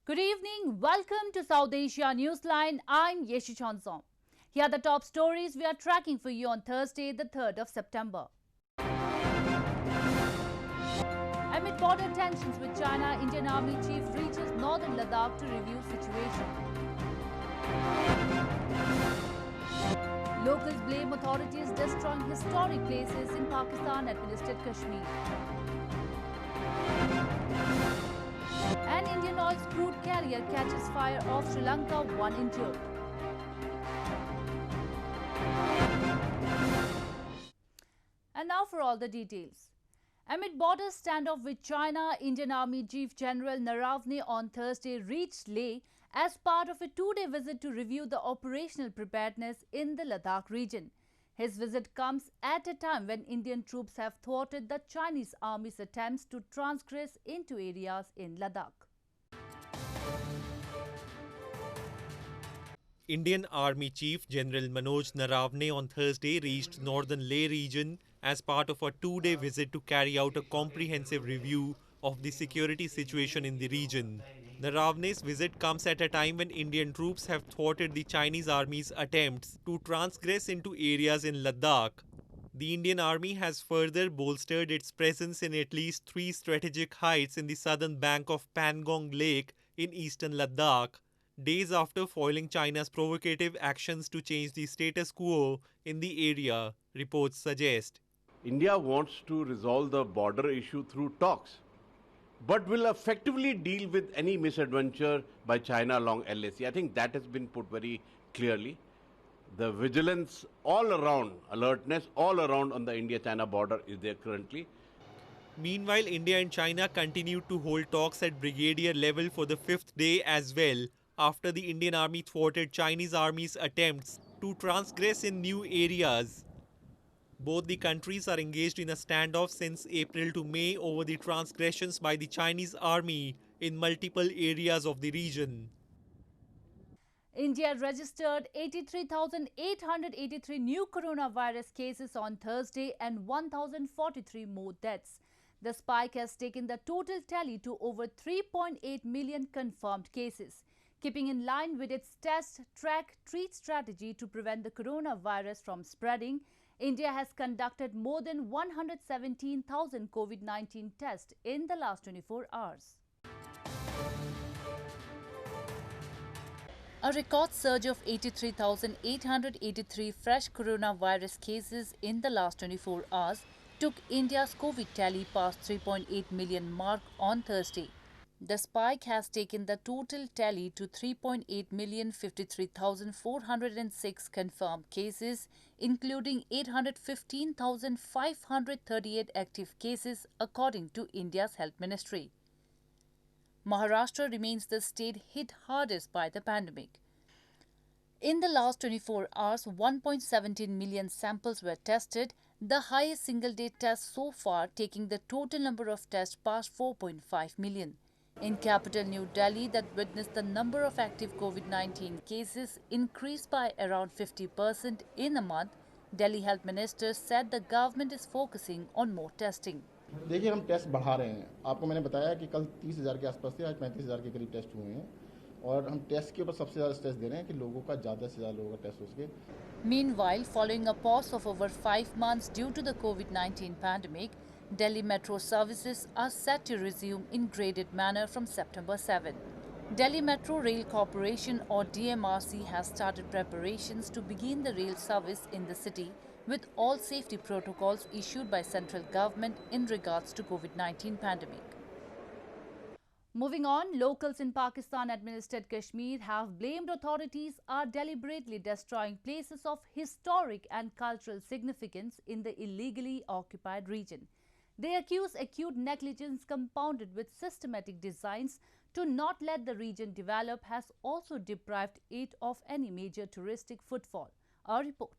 Good evening. Welcome to South Asia Newsline. I'm Yeshi Chanzong. Here are the top stories we are tracking for you on Thursday, the 3rd of September. Amid border tensions with China, Indian Army Chief reaches northern Ladakh to review situation. Locals blame authorities destroying historic places in Pakistan-administered Kashmir. An Indian oil crude carrier catches fire off Sri Lanka, 1 injured. And now for all the details. Amid border standoff with China, Indian Army Chief General Naravane on Thursday reached Leh as part of a two-day visit to review the operational preparedness in the Ladakh region. His visit comes at a time when Indian troops have thwarted the Chinese army's attempts to transgress into areas in Ladakh. Indian Army Chief General Manoj Naravane on Thursday reached northern Leh region as part of a two-day visit to carry out a comprehensive review of the security situation in the region. Naravane's visit comes at a time when Indian troops have thwarted the Chinese army's attempts to transgress into areas in Ladakh. The Indian Army has further bolstered its presence in at least 3 strategic heights in the southern bank of Pangong Lake in eastern Ladakh, days after foiling China's provocative actions to change the status quo in the area, reports suggest. India wants to resolve the border issue through talks, but will effectively deal with any misadventure by China along LAC. I think that has been put very clearly. The vigilance all around, alertness all around on the India-China border is there currently. Meanwhile, India and China continued to hold talks at brigadier level for the 5th day as well, after the Indian Army thwarted Chinese Army's attempts to transgress in new areas. Both the countries are engaged in a standoff since April to May over the transgressions by the Chinese Army in multiple areas of the region. India registered 83,883 new coronavirus cases on Thursday and 1,043 more deaths. The spike has taken the total tally to over 3.8 million confirmed cases. Keeping in line with its test, track, treat strategy to prevent the coronavirus from spreading, India has conducted more than 117,000 COVID-19 tests in the last 24 hours. A record surge of 83,883 fresh coronavirus cases in the last 24 hours took India's COVID tally past 3.8 million mark on Thursday. The spike has taken the total tally to 3.8,053,406 confirmed cases, including 815,538 active cases, according to India's Health Ministry. Maharashtra remains the state hit hardest by the pandemic. In the last 24 hours, 1.17 million samples were tested, the highest single-day test so far, taking the total number of tests past 4.5 million. In capital New Delhi, that witnessed the number of active COVID-19 cases increase by around 50% in a month, Delhi Health Minister said the government is focusing on more testing. देखिए हम test बढ़ा रहे हैं. आपको मैंने बताया कि कल 30,000 के आसपास थे, आज 35,000 के करीब टेस्ट हुए हैं और हम टेस्ट के ऊपर सबसे ज़्यादा स्ट्रेस दे रहे हैं कि लोगों का ज़्यादा से ज़्यादा लोगों का टेस्ट हो सके. Meanwhile, following a pause of over 5 months due to the COVID-19 pandemic, Delhi metro services are set to resume in graded manner from September 7. Delhi Metro Rail Corporation or DMRC has started preparations to begin the rail service in the city with all safety protocols issued by central government in regards to COVID-19 pandemic. Moving on, locals in Pakistan-administered Kashmir have blamed authorities are deliberately destroying places of historic and cultural significance in the illegally occupied region. They accuse acute negligence compounded with systematic designs to not let the region develop has also deprived it of any major touristic footfall. A report.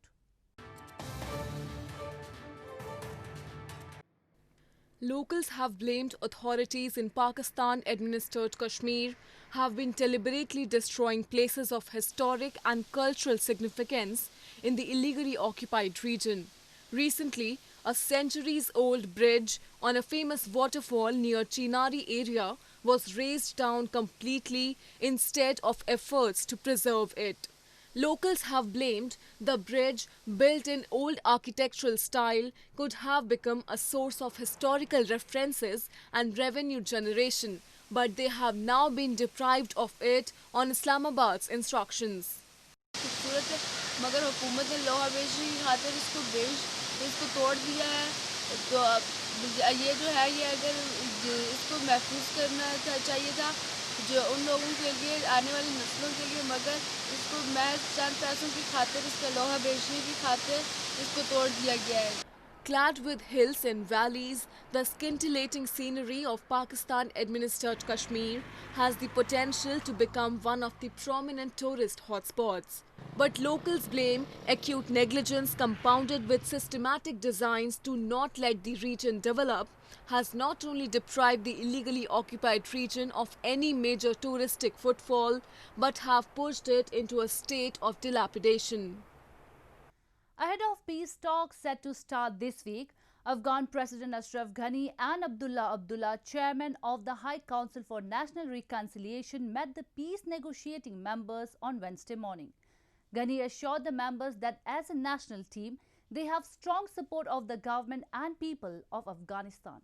Locals have blamed authorities in Pakistan-administered Kashmir have been deliberately destroying places of historic and cultural significance in the illegally occupied region. Recently, a centuries-old bridge on a famous waterfall near Chinari area was razed down completely instead of efforts to preserve it. Locals have blamed the bridge, built in old architectural style, could have become a source of historical references and revenue generation, but they have now been deprived of it on Islamabad's instructions. खूबसूरत है मगर हुकूमत ने लोहा बेचने की खातिर इसको तोड़ दिया है तो अब ये जो है ये अगर इसको महफूज करना चाहिए था जो उन लोगों के लिए आने वाली नस्लों के लिए मगर इसको महज चंद पैसों की खातिर इसका लोहा बेचने की खातिर इसको तोड़ दिया गया है. Clad with hills and valleys, the scintillating scenery of Pakistan-administered Kashmir has the potential to become one of the prominent tourist hotspots. But locals blame acute negligence compounded with systematic designs to not let the region develop has not only deprived the illegally occupied region of any major touristic footfall, but have pushed it into a state of dilapidation. Ahead of peace talks set to start this week, Afghan President Ashraf Ghani and Abdullah, chairman of the High Council for National Reconciliation, met the peace negotiating members on Wednesday morning. Ghani assured the members that as a national team, they have strong support of the government and people of Afghanistan.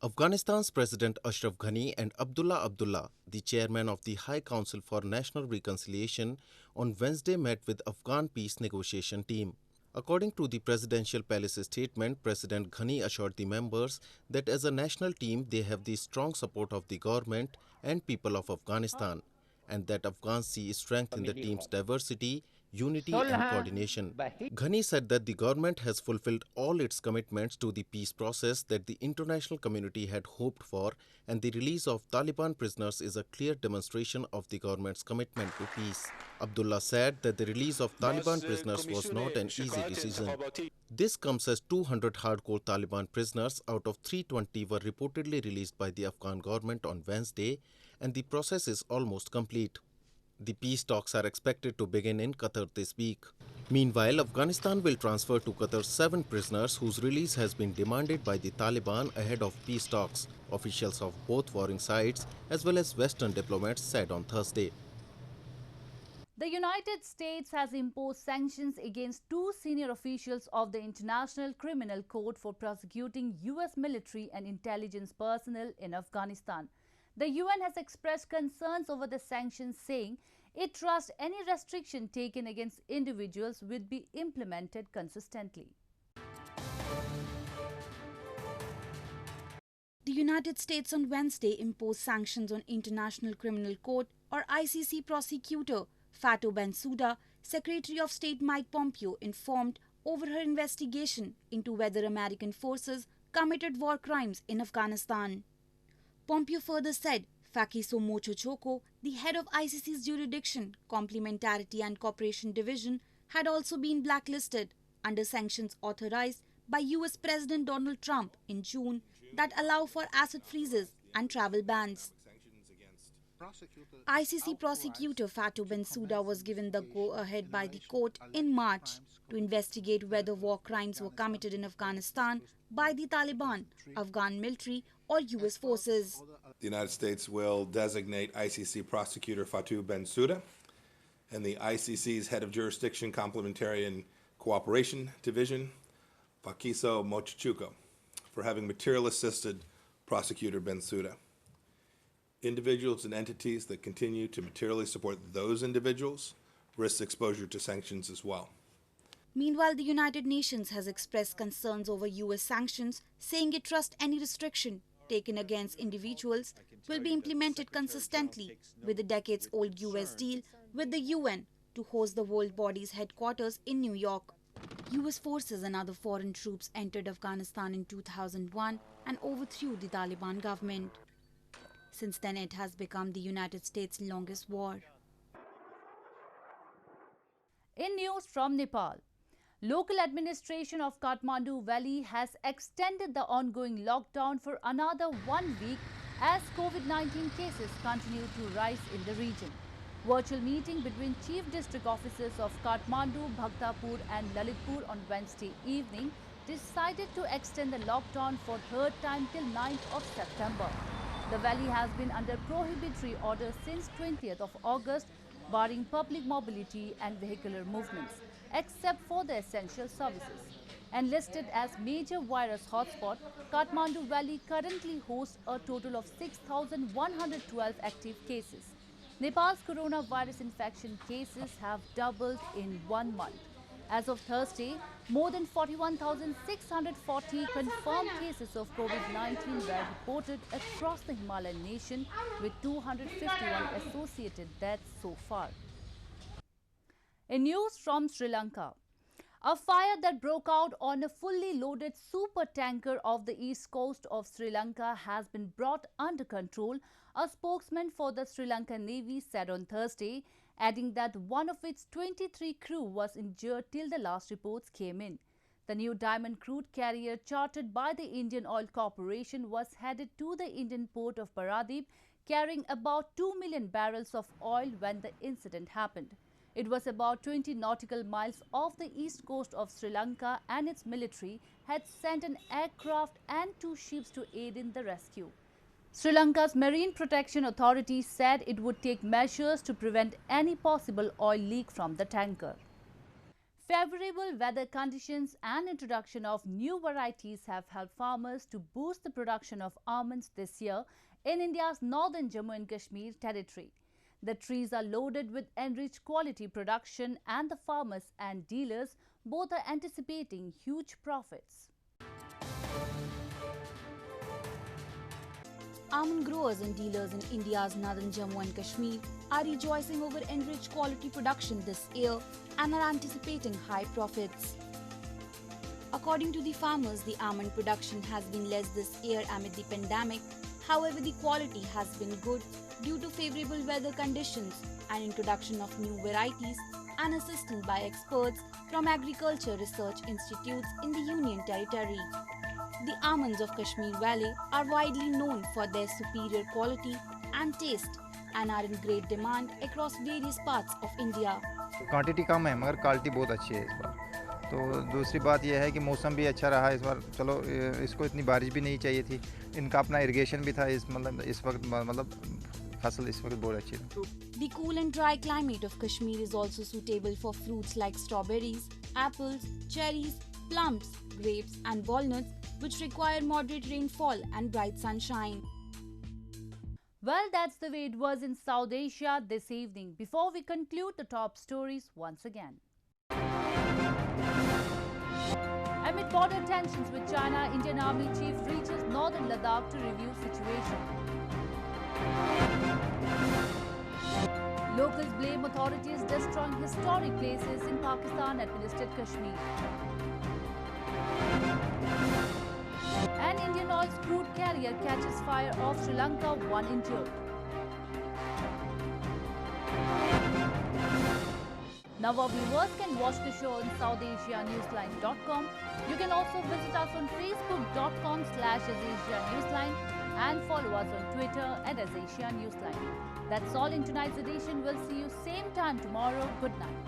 Afghanistan's President Ashraf Ghani and Abdullah, the chairman of the High Council for National Reconciliation, on Wednesday met with Afghan peace negotiation team. According to the presidential palace statement, President Ghani assured the members that as a national team they have the strong support of the government and people of Afghanistan, and that Afghans see strength in the team's diversity, unity and coordination. Ghani said that the government has fulfilled all its commitments to the peace process that the international community had hoped for, and the release of Taliban prisoners is a clear demonstration of the government's commitment to peace. Abdullah said that the release of Taliban prisoners was not an easy decision. This comes as 200 hardcore Taliban prisoners out of 320 were reportedly released by the Afghan government on Wednesday, and the process is almost complete. The peace talks are expected to begin in Qatar this week. Meanwhile, Afghanistan will transfer to Qatar 7 prisoners whose release has been demanded by the Taliban ahead of peace talks, officials of both warring sides as well as Western diplomats said on Thursday. The United States has imposed sanctions against 2 senior officials of the International Criminal Court for prosecuting U.S. military and intelligence personnel in Afghanistan. The UN has expressed concerns over the sanctions, saying it trusts any restriction taken against individuals would be implemented consistently. The United States on Wednesday imposed sanctions on International Criminal Court or ICC prosecutor Fatou Bensouda. Secretary of State Mike Pompeo informed over her investigation into whether American forces committed war crimes in Afghanistan. Pompeo further said Fakiso Mochochoko, the head of ICC's jurisdiction, complementarity and cooperation division, had also been blacklisted under sanctions authorized by US President Donald Trump in June that allow for asset freezes and travel bans. ICC prosecutor Fatou Bensouda was given the go-ahead by the court in March to investigate whether war crimes were committed in Afghanistan by the Taliban, Afghan military or US forces. The United States will designate ICC prosecutor Fatou Bensouda and the ICC's head of jurisdiction complementary and cooperation division, Fakiso Mochichuko, for having material assisted prosecutor Bensouda. Individuals and entities that continue to materially support those individuals risk exposure to sanctions as well. Meanwhile, the United Nations has expressed concerns over US sanctions, saying it trusts any restriction taken against individuals will be implemented consistently with the decades-old US deal with the UN to host the world body's headquarters in New York. US forces and other foreign troops entered Afghanistan in 2001 and overthrew the Taliban government. Since then, it has become the United States' longest war. In news from Nepal, local administration of Kathmandu Valley has extended the ongoing lockdown for another 1 week as COVID-19 cases continue to rise in the region. Virtual meeting between chief district officers of Kathmandu, Bhaktapur and Lalitpur on Wednesday evening decided to extend the lockdown for third time till 9th of September. The valley has been under prohibitory order since 20th of August, barring public mobility and vehicular movements, except for the essential services. And listed as major virus hotspot, Kathmandu Valley currently hosts a total of 6,112 active cases. Nepal's coronavirus infection cases have doubled in 1 month. As of Thursday, more than 41,640 confirmed cases of COVID-19 were reported across the Himalayan nation, with 251 associated deaths so far. In news from Sri Lanka, a fire that broke out on a fully loaded supertanker off the east coast of Sri Lanka has been brought under control, a spokesman for the Sri Lankan Navy said on Thursday, adding that one of its 23 crew was injured till the last reports came in. The new diamond crude carrier chartered by the Indian Oil Corporation was headed to the Indian port of Paradip, carrying about 2 million barrels of oil when the incident happened. It was about 20 nautical miles off the east coast of Sri Lanka, and its military had sent an aircraft and 2 ships to aid in the rescue. Sri Lanka's Marine Protection Authority said it would take measures to prevent any possible oil leak from the tanker. Favorable weather conditions and introduction of new varieties have helped farmers to boost the production of almonds this year in India's northern Jammu and Kashmir territory. The trees are loaded with enriched quality production, and the farmers and dealers both are anticipating huge profits. Almond growers and dealers in India's northern Jammu and Kashmir are rejoicing over enriched quality production this year and are anticipating high profits. According to the farmers, the almond production has been less this year amid the pandemic. However, the quality has been good due to favorable weather conditions and introduction of new varieties and assistance by experts from agriculture research institutes in the Union Territory. The almonds of Kashmir Valley are widely known for their superior quality and taste and are in great demand across various parts of India. Quantity कम है मगर quality बहुत अच्छी है इस बार। तो दूसरी बात यह है कि मौसम भी अच्छा रहा इस बार। चलो इसको इतनी बारिश भी नहीं चाहिए थी, इनका अपना इरिगेशन भी था इस वक्त फसल इस वक्त बहुत अच्छी है। The cool and dry climate of Kashmir is also suitable for fruits like strawberries, apples, cherries, plums, grapes and walnuts, which require moderate rainfall and bright sunshine. Well, that's the way it was in South Asia this evening. Before we conclude the top stories once again. Amid border tensions with China, Indian Army Chief reaches northern Ladakh to review situation. Locals blame authorities destroying historic places in Pakistan-administered Kashmir. An Indian oil crude carrier catches fire off Sri Lanka, 1 injured. Now our viewers can watch the show on SouthAsiaNewsline.com. You can also visit us on Facebook.com/Asia Newsline and follow us on Twitter @Asia Newsline. That's all in tonight's edition. We'll see you same time tomorrow. Good night.